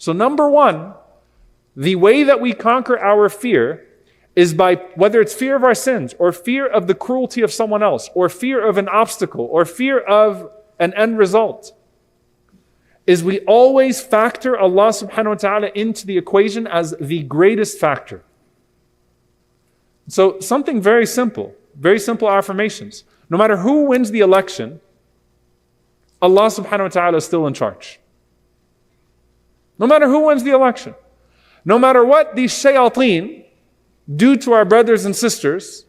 So number one, the way that we conquer our fear is by, whether it's fear of our sins, or fear of the cruelty of someone else, or fear of an obstacle, or fear of an end result, is we always factor Allah subhanahu wa ta'ala into the equation as the greatest factor. So something very simple affirmations. No matter who wins the election, Allah subhanahu wa ta'ala is still in charge. No matter who wins the election. No matter what these shayateen do to our brothers and sisters,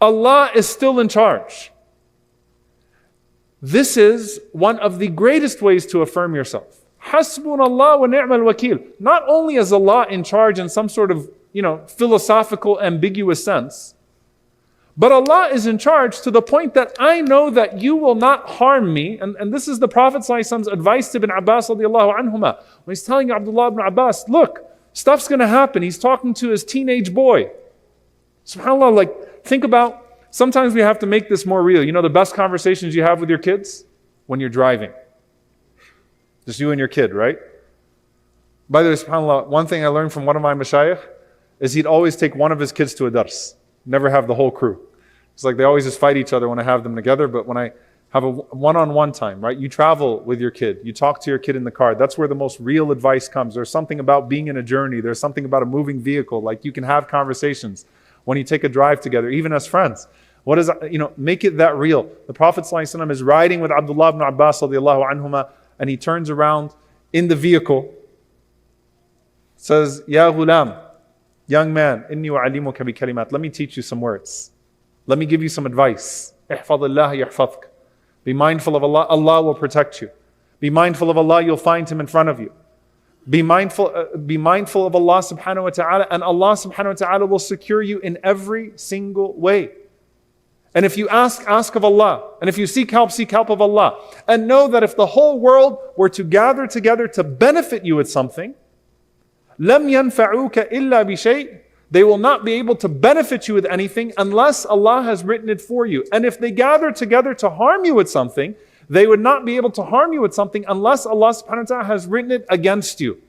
Allah is still in charge. This is one of the greatest ways to affirm yourself. Hasbunallah wa ni'mal wakil. Not only is Allah in charge in some sort of, philosophical, ambiguous sense, but Allah is in charge to the point that I know that you will not harm me. And this is the Prophet ﷺ's advice to Ibn Abbas radiallahu anhuma. When he's telling Abdullah ibn Abbas, look, stuff's going to happen. He's talking to his teenage boy. SubhanAllah, think about, sometimes we have to make this more real. You know the best conversations you have with your kids? When you're driving. Just you and your kid, right? By the way, SubhanAllah, one thing I learned from one of my mashayikh is he'd always take one of his kids to a dars. Never have the whole crew. It's like they always just fight each other when I have them together, but when I have a one-on-one time, right? You travel with your kid. You talk to your kid in the car. That's where the most real advice comes. There's something about being in a journey. There's something about a moving vehicle. Like you can have conversations when you take a drive together, even as friends. What is, make it that real. The Prophet ﷺ is riding with Abdullah ibn Abbas radiallahu anhuma, and he turns around in the vehicle, says, Ya ghulam, young man, inni wa'alimuka bi kalimat. Let me teach you some words. Let me give you some advice. Ihfadillah yahfadk. Be mindful of Allah, Allah will protect you. Be mindful of Allah, you'll find Him in front of you. Be mindful of Allah subhanahu wa ta'ala, and Allah subhanahu wa ta'ala will secure you in every single way. And if you ask of Allah. And if you seek help of Allah. And know that if the whole world were to gather together to benefit you with something, لَمْ يَنْفَعُوكَ إِلَّا بِشَيْءٍ. They will not be able to benefit you with anything unless Allah has written it for you. And if they gather together to harm you with something, they would not be able to harm you with something unless Allah subhanahu wa ta'ala has written it against you.